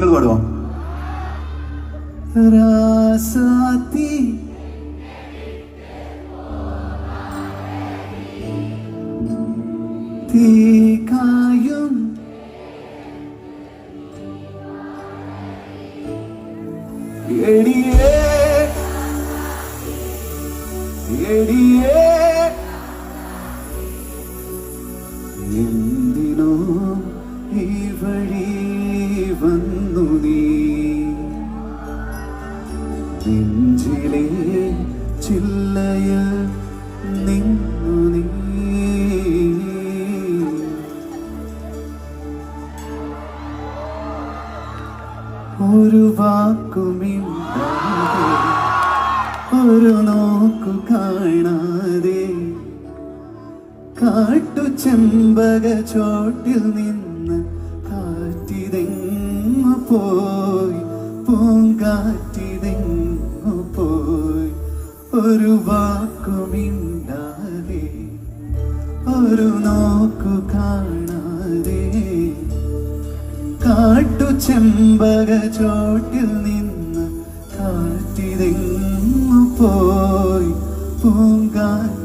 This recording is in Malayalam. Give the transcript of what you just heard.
നിങ്ങൾ പാടുമോ? രാസാത്തി തീകായും എടിയേ എടിയേ എന്തിനോ ഈ വഴി വന്നു നീ നെഞ്ചിലെ ചില്ലയിൽ നിന്നു നീ ഒരു വാക്കുമിണ്ടാതെ ഒരു നോക്കു കാണാതെ കാട്ടുചെമ്പക ചോട്ടിൽ നിന്ന് കാറ്റിതെങ്ങു പോയി പൂങ്കാറ്റിതെങ്ങു പോയി ഒരു വാക്കുമിണ്ടാതെ ഒരു നോക്കു കാണാതെ കാട്ടുചെമ്പക ചോട്ടിൽ നിന്ന് കാറ്റിതെങ്ങു പോയി പൂങ്കാറ്റി